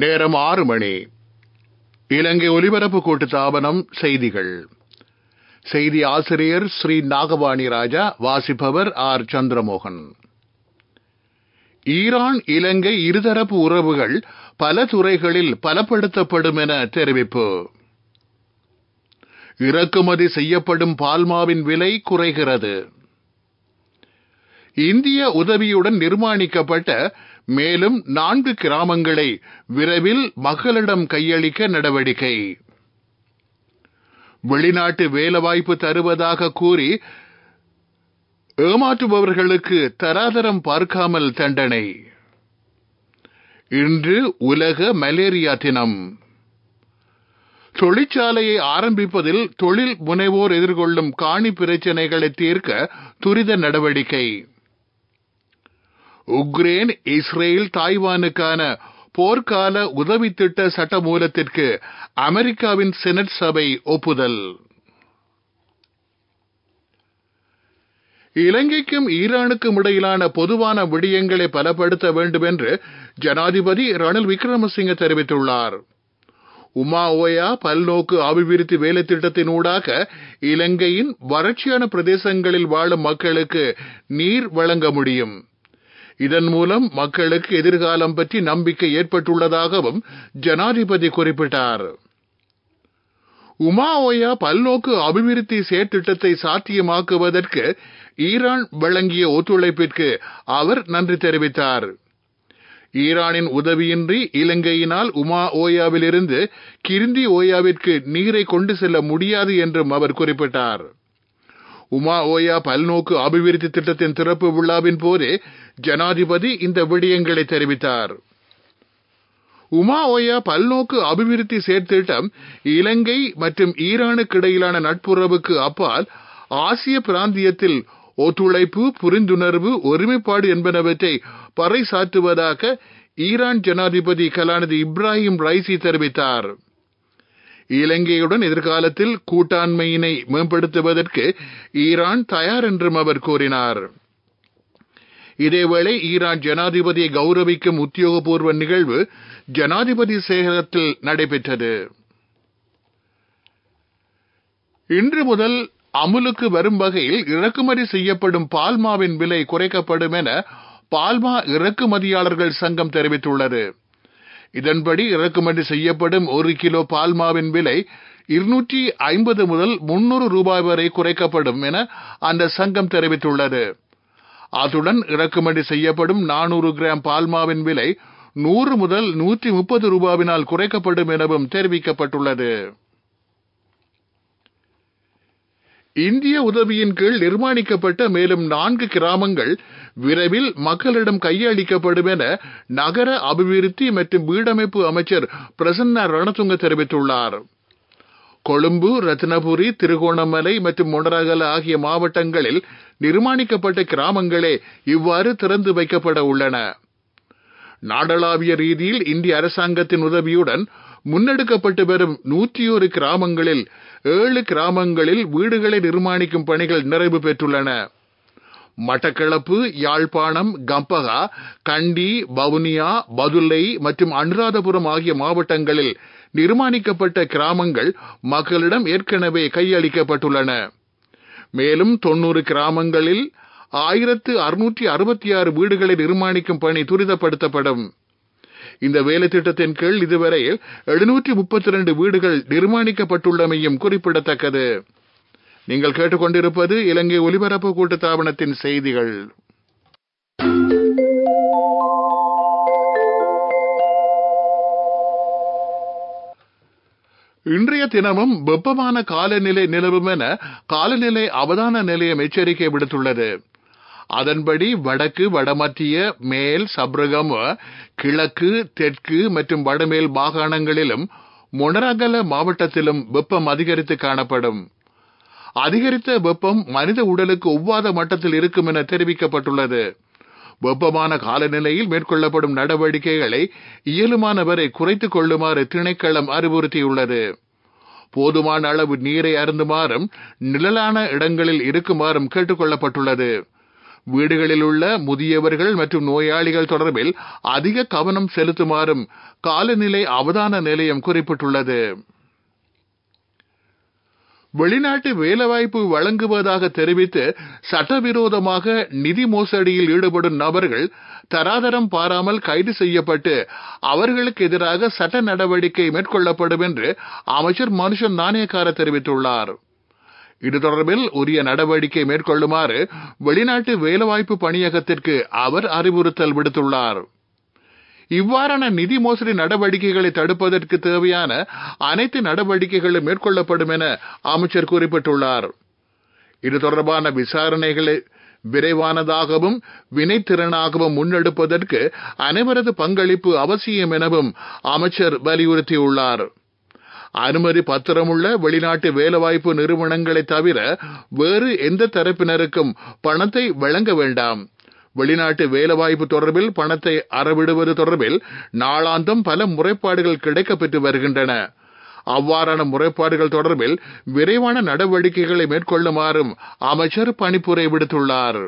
நேரம் 6 மணி. இலங்கை ஒலிபரப்பு கூட்டுத்தாபனம் செய்திகள். செய்தி ஆசிரியர் ஸ்ரீ நாகவாணி ராஜா. வாசிப்பவர் ஆர் சந்திரமோகன். ஈரான் இலங்கை இருதரப்பு உறவுகள் பல துறைகளில் பலப்படுத்தப்படும் என தெரிவிப்பு. இறக்குமதி செய்யப்படும் பால்மாவின் விலை குறைகிறது. இந்திய உதவியுடன் நிர்மாணிக்கப்பட்ட மேலும் 4 கிராமங்களை விரைவில் மக்களிடம் கையளிக்க நடவடிக்கை. வெளிநாட்டு வேலைவாய்ப்பு தருவதாக கூறி ஏமாற்றுபவர்களுக்கு தராதரம் பார்க்காமல் தண்டனை. இன்று உலக மலேரியா தினம். தொழிற்சாலையை ஆரம்பிப்பதில் தொழில் முனைவோர் எதிர்கொள்ளும் காணி பிரச்சினைகளை தீர்க்க துரித நடவடிக்கை. உக்ரைன், இஸ்ரேல், தாய்வானுக்கான போர்க்கால உதவி திட்ட சட்டமூலத்திற்கு அமெரிக்காவின் செனட் சபை ஒப்புதல். இலங்கைக்கும் ஈரானுக்கும் இடையிலான பொதுவான விடயங்களை பலப்படுத்த வேண்டும் என்று ஜனாதிபதி ரணில் விக்ரமசிங்க தெரிவித்துள்ளார். உமா ஓயா பல்நோக்கு அபிவிருத்தி வேலை திட்டத்தினூடாக இலங்கையின் வறட்சியான பிரதேசங்களில் வாழும் மக்களுக்கு நீர் வழங்க முடியும். இதன் மூலம் மக்களுக்கு எதிர்காலம் பற்றி நம்பிக்கை ஏற்பட்டுள்ளதாகவும் ஜனாதிபதி குறிப்பிட்டார். உமா ஓயா பல்நோக்கு அபிவிருத்தி செயற்திட்டத்தை சாத்தியமாக்குவதற்கு ஈரான் வழங்கிய ஒத்துழைப்பிற்கு அவர் நன்றி தெரிவித்தார். ஈரானின் உதவியின்றி இலங்கையினால் உமா ஓயாவிலிருந்து கிரிந்தி ஓயாவிற்கு நீரை கொண்டு செல்ல முடியாது என்றும் அவர் குறிப்பிட்டார். உமா ஓயா பல்நோக்கு அபிவிருத்தி திட்டத்தின் திறப்பு விழாவின் போதே ஜனாதிபதி இந்த விடயங்களை தெரிவித்தார். உமா ஓயா பல்நோக்கு அபிவிருத்தி செயற்திட்டம் இலங்கை மற்றும் ஈரானுக்கு இடையிலான நட்புறவுக்கு அப்பால் ஆசிய பிராந்தியத்தில் ஒத்துழைப்பு, புரிந்துணர்வு, ஒருமைப்பாடு என்பனவற்றை பறைசாற்றுவதாக ஈரான் ஜனாதிபதி கலாநிதி இப்ராஹிம் ரைசி தெரிவித்தார். இலங்கையுடன் எதிர்காலத்தில் கூட்டாண்மையினை மேம்படுத்துவதற்கு ஈரான் தயார் என்றும் அவர் கூறினார். இதேவேளை ஈரான் ஜனாதிபதியை கௌரவிக்கும் உத்தியோகபூர்வ நிகழ்வு ஜனாதிபதி செயலகத்தில் நடைபெற்றது. இன்று முதல் அமுலுக்கு வரும் வகையில் இறக்குமதி செய்யப்படும் பால்மாவின் விலை குறைக்கப்படும் என பால்மா இறக்குமதியாளர்கள் சங்கம் தெரிவித்துள்ளது. இதன்படி இறக்குமதி செய்யப்படும் 1 கிலோ பால்மாவின் விலை 250 முதல் 300 ரூபாய் வரை குறைக்கப்படும் என அந்த சங்கம் தெரிவித்துள்ளது. அத்துடன் இறக்குமதி செய்யப்படும் 400 கிராம் பால்மாவின் விலை 100 முதல் 130 ரூபாவினால் குறைக்கப்படும் எனவும் தெரிவிக்கப்பட்டுள்ளது. இந்திய உதவியின் கீழ் நிர்மாணிக்கப்பட்ட மேலும் 4 கிராமங்கள் விரைவில் மக்களிடம் கையளிக்கப்படும் என நகர அபிவிருத்தி மற்றும் வீடமைப்பு அமைச்சர் பிரசன்னா ரணதுங்க தெரிவித்துள்ளார். கொழும்பு, ரத்னபுரி, திருகோணமலை மற்றும் மொனராகல ஆகிய மாவட்டங்களில் நிர்மாணிக்கப்பட்ட கிராமங்களே இவ்வாறு திறந்து வைக்கப்பட உள்ளன. நாடளாவிய ரீதியில் இந்திய அரசாங்கத்தின் உதவியுடன் முன்னெடுக்கப்பட்டு வரும் 101 கிராமங்களில் 7 கிராமங்களில் வீடுகளை நிர்மாணிக்கும் பணிகள் நிறைவு பெற்றுள்ளன. மட்டக்களப்பு, யாழ்ப்பாணம், கம்பகா, கண்டி, வவுனியா, பதுளை மற்றும் அனுராதபுரம் ஆகிய மாவட்டங்களில் நிர்மாணிக்கப்பட்ட கிராமங்கள் மக்களிடம் ஏற்கனவே கையளிக்கப்பட்டுள்ளன. மேலும் 90 கிராமங்களில் 1666 வீடுகளை நிர்மாணிக்கும் பணி துரிதப்படுத்தப்படும். இந்த வேலை திட்டத்தின் கீழ் இதுவரை 732 வீடுகள் நிர்மாணிக்கப்பட்டுள்ளமையும் குறிப்பிடத்தக்கது. நீங்கள் கேட்டுக்கொண்டிருப்பது இலங்கை ஒலிபரப்பு கூட்டுத்தாபனத்தின் செய்திகள். இன்றைய தினமும் வெப்பமான காலநிலை நிலவும் என காலநிலை அவதான நிலையம் எச்சரிக்கை விடுத்துள்ளது. அதன்படி வடக்கு, வடமத்திய, மேல், சப்ரகம, கிழக்கு, தெற்கு மற்றும் வடமேல் மாகாணங்களிலும் மொனராகல மாவட்டத்திலும் வெப்பம் அதிகரித்து காணப்படும். அதிகரித்த வெப்பம் மனித உடலுக்கு ஒவ்வாத மட்டத்தில் இருக்கும் என தெரிவிக்கப்பட்டுள்ளது. வெப்பமான காலநிலையில் மேற்கொள்ளப்படும் நடவடிக்கைகளை இயலுமானவரை குறைத்துக் கொள்ளுமாறு திணைக்களம் அறிவுறுத்தியுள்ளது. போதுமான அளவு நீரை அருந்துமாறும் நிழலான இடங்களில் இருக்குமாறும் கேட்டுக் கொள்ளப்பட்டுள்ளது. வீடுகளில் உள்ள முதியவர்கள் மற்றும் நோயாளிகள் தொடர்பில் அதிக கவனம் செலுத்துமாறும் காலநிலை அவதான நிலையம் குறிப்பிட்டுள்ளது. வெளிநாட்டு வேலைவாய்ப்பு வழங்குவதாக தெரிவித்து சட்டவிரோதமாக நிதி மோசடியில் ஈடுபடும் நபர்கள் தராதரம் பாராமல் கைது செய்யப்பட்டு அவர்களுக்கு எதிராக சட்ட நடவடிக்கை மேற்கொள்ளப்படும் என்று அமைச்சர் மனுஷன் நாணயக்கார தெரிவித்துள்ளார். இது தொடர்பில் உரிய நடவடிக்கை மேற்கொள்ளுமாறு வெளிநாட்டு வேலைவாய்ப்பு பணியகத்திற்கு அவர் அறிவுறுத்தல் விடுத்துள்ளார். இவ்வாறான நிதி மோசடி நடவடிக்கைகளை தடுப்பதற்கு தேவையான அனைத்து நடவடிக்கைகளும் மேற்கொள்ளப்படும் என அமைச்சர் குறிப்பிட்டுள்ளார். இது தொடர்பான விசாரணைகளை விரைவானதாகவும் வினைத்திறனாகவும் முன்னெடுப்பதற்கு அனைவரது பங்களிப்பு அவசியம் எனவும் அமைச்சர் வலியுறுத்தியுள்ளார். அனுமதி பத்திரமுள்ள வெளிநாட்டு வேலைவாய்ப்பு நிறுவனங்களை தவிர வேறு எந்த தரப்பினருக்கும் பணத்தை வழங்க வேண்டாம். வெளிநாட்டு வேலைவாய்ப்பு தொடர்பில் பணத்தை அறவிடுவது தொடர்பில் நாளாந்தம் பல முறைப்பாடுகள் கிடைக்கப்பெற்று வருகின்றன. அவ்வாறான முறைப்பாடுகள் தொடர்பில் விரைவான நடவடிக்கைகளை மேற்கொள்ளுமாறும் அமைச்சர் பணிப்புரை விடுத்துள்ளார்.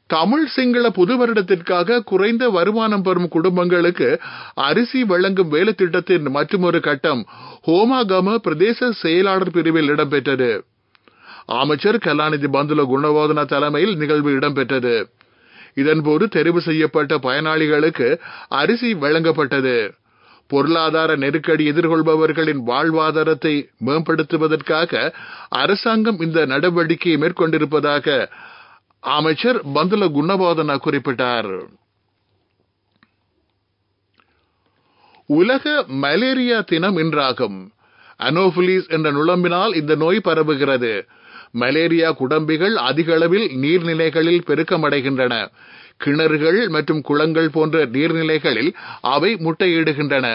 தமிழ் சிங்கள புது வருடத்திற்காக குறைந்த வருமானம் பெறும் குடும்பங்களுக்கு அரிசி வழங்கும் வேலை திட்டத்தின் மற்றொரு கட்டம் ஹோமாகம பிரதேச செயலாளர் பிரிவில் இடம்பெற்றது. அமைச்சர் கலாநிதி பந்துல குணவர்தன தலைமையில் நிகழ்வு இடம்பெற்றது. இதன்போது தெரிவு செய்யப்பட்ட பயனாளிகளுக்கு அரிசி வழங்கப்பட்டது. பொருளாதார நெருக்கடி எதிர்கொள்பவர்களின் வாழ்வாதாரத்தை மேம்படுத்துவதற்காக அரசாங்கம் இந்த நடவடிக்கையை மேற்கொண்டிருப்பதாக அமைச்சர் பந்துல குணவர்தன குறிப்பிட்டார். உலக மலேரியா தினம் இன்றாகும். அனோஃபிலிஸ் என்ற நுளம்பினால் இந்த நோய் பரவுகிறது. மலேரியா குடம்பிகள் அதிக அளவில் நீர்நிலைகளில் பெருக்கமடைகின்றன. கிணறுகள் மற்றும் குளங்கள் போன்ற நீர்நிலைகளில் அவை முட்டையிடுகின்றன.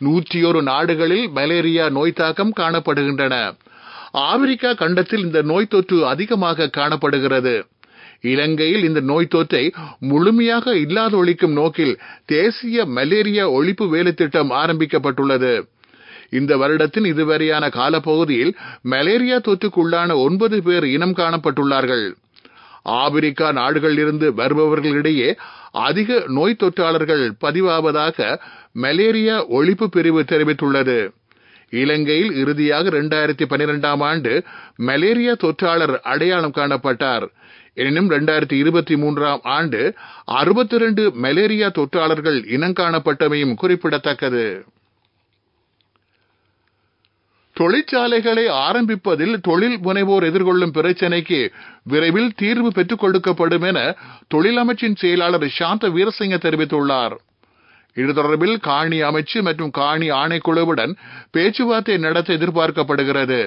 101 நாடுகளில் மலேரியா நோய் தாக்கம் காணப்படுகின்றன. ஆப்பிரிக்கா கண்டத்தில் இந்த நோய் தொற்று அதிகமாக காணப்படுகிறது. இலங்கையில் இந்த நோய் தொற்றை முழுமையாக இல்லாதொழிக்கும் நோக்கில் தேசிய மலேரியா ஒழிப்பு வேலை திட்டம் ஆரம்பிக்கப்பட்டுள்ளது. இந்த வருடத்தின் இதுவரையான காலப்பகுதியில் மலேரியா தொற்றுக்குள்ளான 9 பேர் இனம் காணப்பட்டுள்ளார்கள். ஆப்பிரிக்கா நாடுகளில் இருந்து வருபவர்களிடையே அதிக நோய் தொற்றாளர்கள் பதிவாவதாக மலேரியா ஒழிப்பு பிரிவு தெரிவித்துள்ளது. இலங்கையில் இறுதியாக 2012ஆம் ஆண்டு மலேரியா தொற்றாளர் அடையாளம் காணப்பட்டார். எனினும் 2023ஆம் ஆண்டு 62 மலேரியா தொற்றாளர்கள் இனங்காணப்பட்டமையும் குறிப்பிடத்தக்கது. தொழிற்சாலைகளை ஆரம்பிப்பதில் தொழில் முனைவோர் எதிர்கொள்ளும் பிரச்சினைக்கு விரைவில் தீர்வு பெற்றுக் கொடுக்கப்படும் என தொழில் அமைச்சின் செயலாளர் சாந்த வீரசிங்க தெரிவித்துள்ளார். இது தொடர்பில் காணி அமைச்சு மற்றும் காணி ஆணைக்குழுவுடன் பேச்சுவார்த்தை நடத்த எதிர்பார்க்கப்படுகிறது.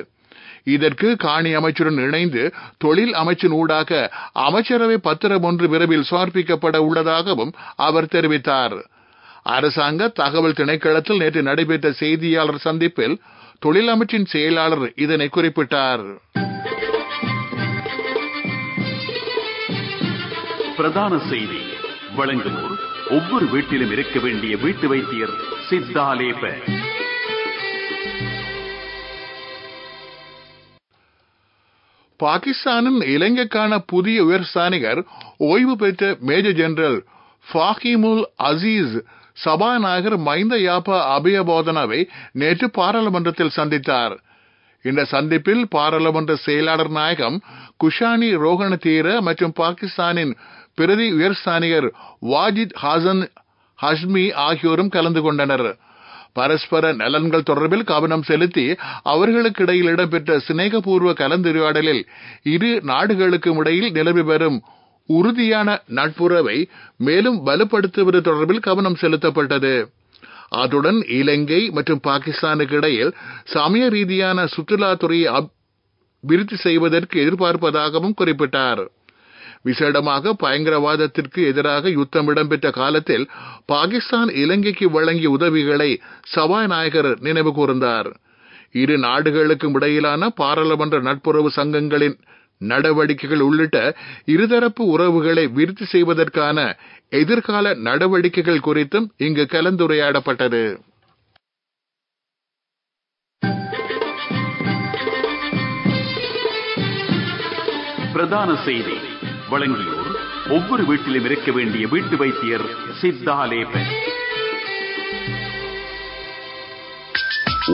இதற்கு காணி அமைச்சுடன் இணைந்து தொழில் அமைச்சின் ஊடாக அமைச்சரவை பத்திரம் ஒன்று விரைவில் சமர்ப்பிக்கப்பட உள்ளதாகவும் அவர் தெரிவித்தார். அரசாங்க தகவல் திணைக்களத்தில் நேற்று நடைபெற்ற செய்தியாளர் சந்திப்பில் தொழில் அமைச்சின் செயலாளர் இதனை குறிப்பிட்டார். பிரதான செய்தி வழங்குவோர் ஒவ்வொரு வீட்டிலும் இருக்க வேண்டிய வீட்டு வைத்தியர் சித்தாலேப. பாகிஸ்தானின் இலங்கைக்கான புதிய உயர்ஸ்தானிகர் ஓய்வு பெற்ற மேஜர் ஜெனரல் ஃபாஹிமுல் அசீஸ் சபாநாயகர் மைந்த யாப்பா அபயபோதனாவை நேற்று பாராளுமன்றத்தில் சந்தித்தார். இந்த சந்திப்பில் பாராளுமன்ற செயலாளர் நாயகம் குஷானி ரோஹன தீர மற்றும் பாகிஸ்தானின் பிரதி உயர்ஸ்தானிகர் வாஜித் ஹசன் ஹஷ்மி ஆகியோரும் கலந்து கொண்டனர். பரஸ்பர நலன்கள் தொடர்பில் கவனம் செலுத்தி அவர்களுக்கு இடையில் இடம்பெற்ற சிநேகபூர்வ கலந்துரையாடலில் இரு நாடுகளுக்கும் இடையில் நிலவி வரும் உறுதியான நட்புறவை மேலும் வலுப்படுத்துவது தொடர்பில் கவனம் செலுத்தப்பட்டது. அத்துடன் இலங்கை மற்றும் பாகிஸ்தானுக்கு இடையில் சமய ரீதியான சுற்றுலாத்துறையை அபிவிருத்தி செய்வதற்கு எதிர்பார்ப்பதாகவும் குறிப்பிட்டார். விசேடமாக பயங்கரவாதத்திற்கு எதிராக யுத்தம் இடம்பெற்ற காலத்தில் பாகிஸ்தான் இலங்கைக்கு வழங்கிய உதவிகளை சபாநாயகர் நினைவு கூர்ந்தார். இரு நாடுகளுக்கும் இடையிலான பாராளுமன்ற நட்புறவு சங்கங்களின் நடவடிக்கைகள் உள்ளிட்ட இருதரப்பு உறவுகளை விருத்தி செய்வதற்கான எதிர்கால நடவடிக்கைகள் குறித்தும் இங்கு கலந்துரையாடப்பட்டது. பிரதான செய்தி வழங்கியோர் ஒவ்வொரு வீட்டிலும் இருக்க வேண்டிய வீட்டு வைத்தியர் சித்தாலேபன்.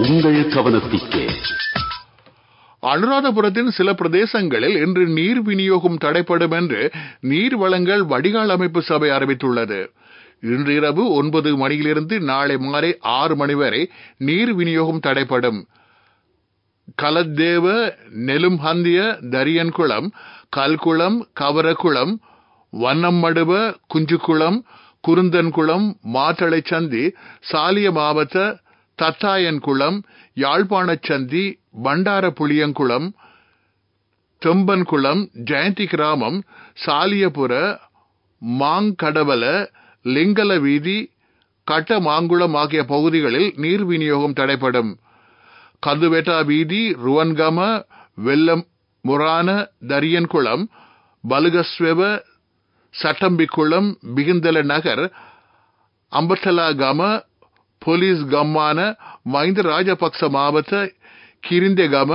உங்கள் கவனத்திற்கு அனுராதபுரத்தின் சில பிரதேசங்களில் இன்று நீர் விநியோகம் தடைப்படும் என்று நீர் வழங்கல் வடிகால் அமைப்பு சபை அறிவித்துள்ளது. இன்று இரவு 9 மணியிலிருந்து நாளை மாலை 6 மணி வரை நீர் விநியோகம் தடைப்படும். கலத்தேவ, நெலும்ஹந்திய, தரியன்குளம், கல்குளம், கவரக்குளம், வண்ணம்மடுவ, குஞ்சுக்குளம், குருந்தன்குளம், மாத்தளைச்சந்தி, சாலிய மாவட்ட, தத்தாயன்குளம், யாழ்ப்பாணச்சந்தி, பண்டார புளியங்குளம், தெம்பன்குளம், ஜெயந்தி கிராமம், சாலியபுர, மாங்கடவல, லிங்கல வீதி, கட்டமாங்குளம் ஆகிய பகுதிகளில் நீர் விநியோகம் தடைப்படும். கதுவெட்டா வீதி, ருவன்கம, வெல்லம் முரான, தரியன்குளம், பலுகஸ்வெவ, சட்டம்பிக்குளம், பிகிந்தல நகர், அம்பட்டலா கம, போலீஸ் கம்மான, மஹிந்த ராஜபக்ச மாவட்ட, கிரிந்தகம,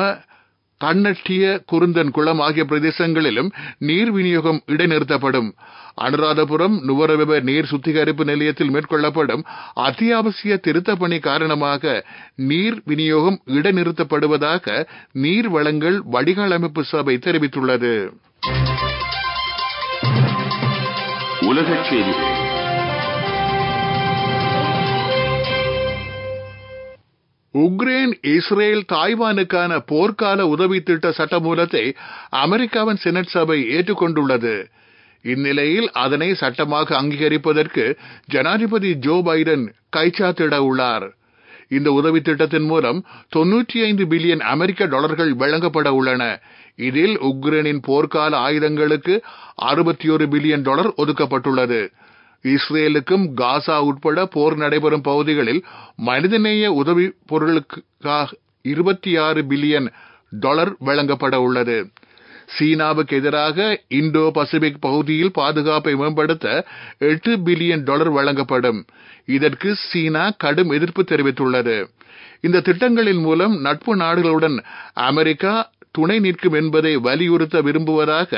கண்ணட்டிய, குருந்தன்குளம் ஆகிய பிரதேசங்களிலும் நீர் விநியோகம் இடைநிறுத்தப்படும். அனுராதபுரம் நுவரவெப நீர் சுத்திகரிப்பு நிலையத்தில் மேற்கொள்ளப்படும் அத்தியாவசிய திருத்த பணி காரணமாக நீர் விநியோகம் இடைநிறுத்தப்படுவதாக நீர் வழங்கல் வடிகால் அமைப்பு சபை தெரிவித்துள்ளது. உலகச் செய்திகள். உக்ரைன், இஸ்ரேல், தாய்வானுக்கான போர்க்கால உதவி திட்ட சட்டமூலத்தை அமெரிக்காவின் செனட் சபை ஏற்றுக்கொண்டுள்ளது. இந்நிலையில் அதனை சட்டமாக அங்கீகரிப்பதற்கு ஜனாதிபதி ஜோ பைடன் கைச்சாத்திட உள்ளார். இந்த உதவி திட்டத்தின் மூலம் 95 பில்லியன் அமெரிக்க டாலர்கள் வழங்கப்பட உள்ளன. இதில் உக்ரைனின் போர்க்கால ஆயுதங்களுக்கு 61 பில்லியன் டாலர் ஒதுக்கப்பட்டுள்ளது. இஸ்ரேலுக்கும் காசா உட்பட போர் நடைபெறும் பகுதிகளில் மனிதநேய உதவி பொருளுக்காக 26 பில்லியன் டாலர் வழங்கப்பட உள்ளது. சீனாவுக்கு எதிராக இந்தோ பசிபிக் பகுதியில் பாதுகாப்பை மேம்படுத்த 8 பில்லியன் டாலர் வழங்கப்படும். இதற்கு சீனா கடும் எதிர்ப்பு தெரிவித்துள்ளது. இந்த திட்டங்களின் மூலம் நட்பு நாடுகளுடன் அமெரிக்கா துணை நிற்கும் என்பதை வலியுறுத்த விரும்புவதாக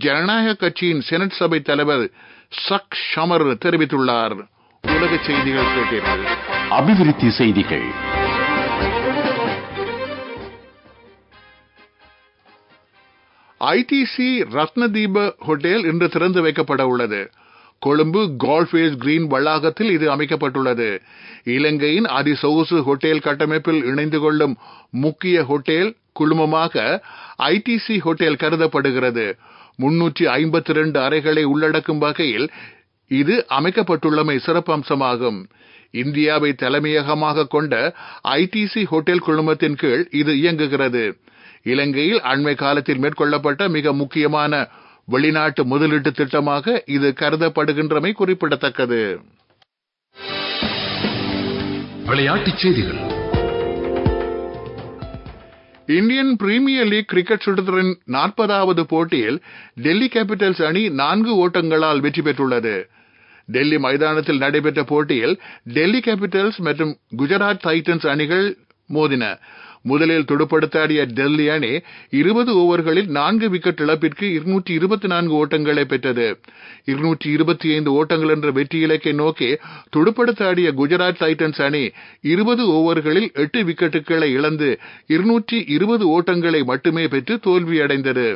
ஜனநாயக கட்சியின் செனட் சபை தலைவர் சக் ஷமர் தெரிவித்துள்ளார். உலக செய்திகள் கேட்டீர்கள். அபிவிருத்தி செய்திகள். ஐடிசி ரத்னதீப ஹோட்டல் இன்று திறந்து வைக்கப்பட உள்ளது. கொழும்பு கோல்ஃபேஸ் கிரீன் வளாகத்தில் இது அமைக்கப்பட்டுள்ளது. இலங்கையின் அதிசொகுசு ஹோட்டல் கட்டமைப்பில் இணைந்து கொள்ளும் முக்கிய ஹோட்டல் குழுமமாக ஐடிசி ஹோட்டல் கருதப்படுகிறது. 352 அறைகளை உள்ளடக்கும் வகையில் இது அமைக்கப்பட்டுள்ளமை சிறப்பம்சமாகும். இந்தியாவை தலைமையகமாக கொண்ட ஐடிசி ஹோட்டல் குழுமத்தின் கீழ் இது இயங்குகிறது. இலங்கையில் அண்மை காலத்தில் மேற்கொள்ளப்பட்ட மிக முக்கியமான வெளிநாட்டு முதலீட்டு திட்டமாக இது கருதப்படுகின்றமை குறிப்பிடத்தக்கது. விளையாட்டுச் செய்திகள். இந்தியன் பிரீமியர் லீக் கிரிக்கெட் சுற்றுத்தொடரின் 40வது போட்டியில் டெல்லி கேபிட்டல்ஸ் அணி 4 ஓட்டங்களால் வெற்றி பெற்றுள்ளது. டெல்லி மைதானத்தில் நடைபெற்ற போட்டியில் டெல்லி கேபிட்டல்ஸ் மற்றும் குஜராத் டைட்டன்ஸ் அணிகள் மோதின. முதலில் துடுப்படுத்தாடிய டெல்லி அணி 20 ஓவர்களில் 4 விக்கெட் இழப்பிற்கு 224 ஓட்டங்களை பெற்றது. 225 ஓட்டங்கள் என்ற வெற்றி இலக்கை நோக்கி துடுப்படுத்தாடிய குஜராத் டைட்டன்ஸ் அணி 20 ஓவர்களில் 8 விக்கெட்டுகளை இழந்து 220 ஓட்டங்களை மட்டுமே பெற்று தோல்வியடைந்தது.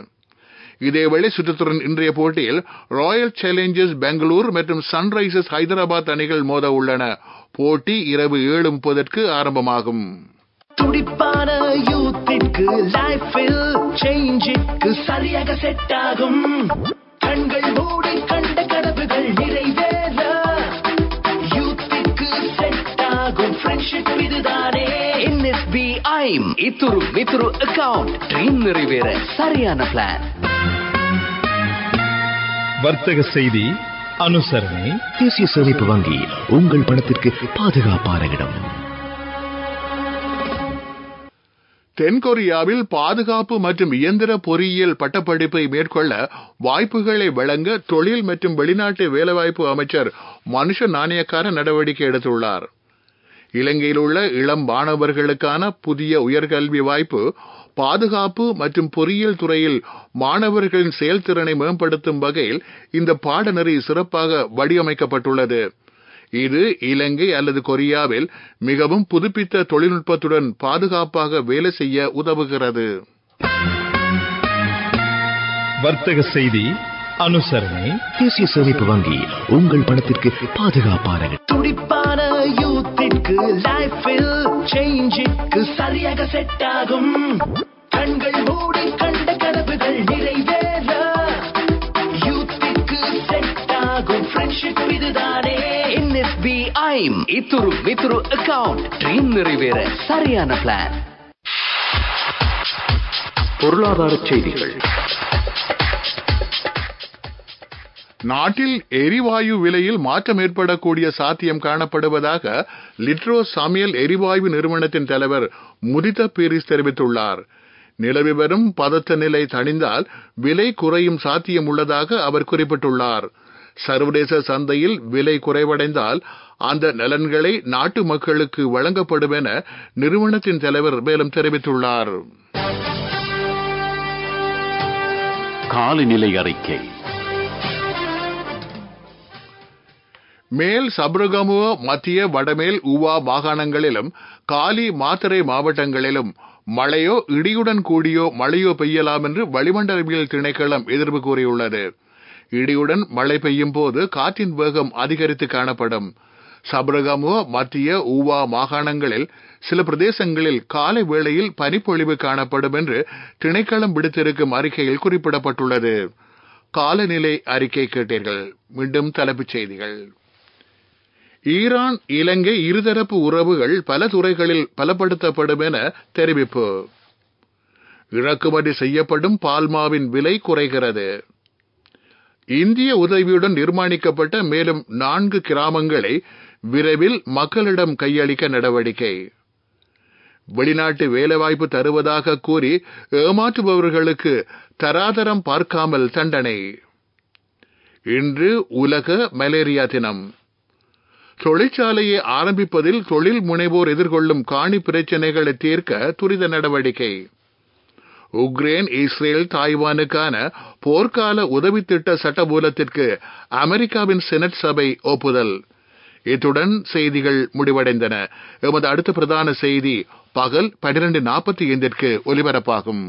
இதேவேளை சுற்றுத்தொடரின் இன்றைய போட்டியில் ராயல் சேலஞ்சர்ஸ் பெங்களூர் மற்றும் சன்ரைசர்ஸ் ஹைதராபாத் அணிகள் மோத உள்ளன. போட்டி இரவு 7:30 ஆரம்பமாகும். துடிப்பான யூத்திற்கு லைஃபில் சேஞ்சுக்கு சரியாக செட் ஆகும். கண்கள் மூடி கண்ட கனவுகள் நிறைவேற யூத்திற்கு செட் ஆகும் ஃப்ரெண்ட்ஷிப் இதுதானே. NSBI இத்துரு வித்துரு அக்கவுண்ட் ட்ரீம் நிறைவேற சரியான பிளான். வர்த்தக செய்தி அனுசரணை. தேசிய சேமிப்பு வங்கி உங்கள் பணத்திற்கு பாதுகாப்பான இடம். தென்கொரியாவில் பாதுகாப்பு மற்றும் இயந்திர பொறியியல் பட்டப்படிப்பை மேற்கொள்ள வாய்ப்புகளை வழங்க தொழில் மற்றும் வெளிநாட்டு வேலைவாய்ப்பு அமைச்சர் மனுஷ நாணயக்கார நடவடிக்கை எடுத்துள்ளார். இலங்கையில் உள்ள இளம் மாணவர்களுக்கான புதிய உயர்கல்வி வாய்ப்பு பாதுகாப்பு மற்றும் பொறியியல் துறையில் மாணவர்களின் செயல்திறனை மேம்படுத்தும் வகையில் இந்த பாடநெறி சிறப்பாக வடிவமைக்கப்பட்டுள்ளது. இது இலங்கை அல்லது கொரியாவில் மிகவும் புதுப்பித்த தொழில்நுட்பத்துடன் பாதுகாப்பாக வேலை செய்ய உதவுகிறது. வர்த்தக செய்தி அனுசரணை. தேசிய சேமிப்பு வங்கி உங்கள் பணத்திற்கு பாதுகாப்பான துடிப்பான யூத்திற்கு லைஃபில் சேஞ்சுக்கு சரியாக செட் ஆகும். கண்கள் மூடி கண்ட கனவுகள் நிறைவேற யூத்திற்கு செட் ஆகும் ஃப்ரெண்ட்ஷிப் இதுதானே. NSBI இத்துரு வித்துரு அக்கவுண்ட் ட்ரீம் நிறைவேற சரியான பிளான். பொருளாதார செய்திகள். நாட்டில் எரிவாயு விலையில் மாற்றம் ஏற்படக்கூடிய சாத்தியம் காணப்படுவதாக லிட்ரோ சமையல் எரிவாயு நிறுவனத்தின் தலைவர் முதித பீரிஸ் தெரிவித்துள்ளார். நிலவி வரும் பதத்த நிலை தணிந்தால் விலை குறையும் சாத்தியம் உள்ளதாக அவர் குறிப்பிட்டுள்ளார். சர்வதேச சந்தையில் விலை குறைவடைந்தால் அந்த நலன்களை நாட்டு மக்களுக்கு வழங்கப்படும் என நிறுவனத்தின் தலைவர் மேலும் தெரிவித்துள்ளார். காலநிலை அறிக்கை. மேல் சப்ரகமுவ, மத்திய வடமேல் ஊவா மாகாணங்களிலும் காலி மாத்தறை மாவட்டங்களிலும் மழையோ இடியுடன் கூடியோ மழையோ பெய்யலாம் என்று வளிமண்டலவியல் திணைக்களம் எதிர்ப்பு கூறியுள்ளது. இடியுடன் மழை பெய்யும் போது காற்றின் வேகம் அதிகரித்து காணப்படும். சப்ரகமுவ, மத்திய ஊவா மாகாணங்களில் சில பிரதேசங்களில் காலை வேளையில் பனிப்பொழிவு காணப்படும் என்று திணைக்களம் விடுத்திருக்கும் அறிக்கையில் குறிப்பிடப்பட்டுள்ளது. காலநிலை அறிக்கை கேட்டீர்கள். மீண்டும் தலைப்புச் செய்திகள். ஈரான் இலங்கை இருதரப்பு உறவுகள் பல துறைகளில் பலப்படுத்தப்படும் என தெரிவிப்பு. இறக்குமதி செய்யப்படும் பால்மாவின் விலை குறைகிறது. இந்திய உதவியுடன் நிர்மாணிக்கப்பட்ட மேலும் 4 கிராமங்களை விரைவில் மக்களிடம் கையளிக்க நடவடிக்கை. வெளிநாட்டு வேலைவாய்ப்பு தருவதாக கூறி ஏமாற்றுபவர்களுக்கு தராதரம் பார்க்காமல் தண்டனை. இன்று உலக மலேரியா தினம். தொழிற்சாலையை ஆரம்பிப்பதில் தொழில் முனைவோர் எதிர்கொள்ளும் காணி பிரச்சினைகளை தீர்க்க துரித நடவடிக்கை. உக்ரைன், இஸ்ரேல், தாய்வானுக்கான போர்க்கால உதவி திட்ட சட்டமூலத்திற்கு அமெரிக்காவின் செனட் சபை ஒப்புதல். இத்துடன் செய்திகள் முடிவடைந்தன. எமது அடுத்த பிரதான செய்தி பகல் 12:45 ஒலிபரப்பாகும்.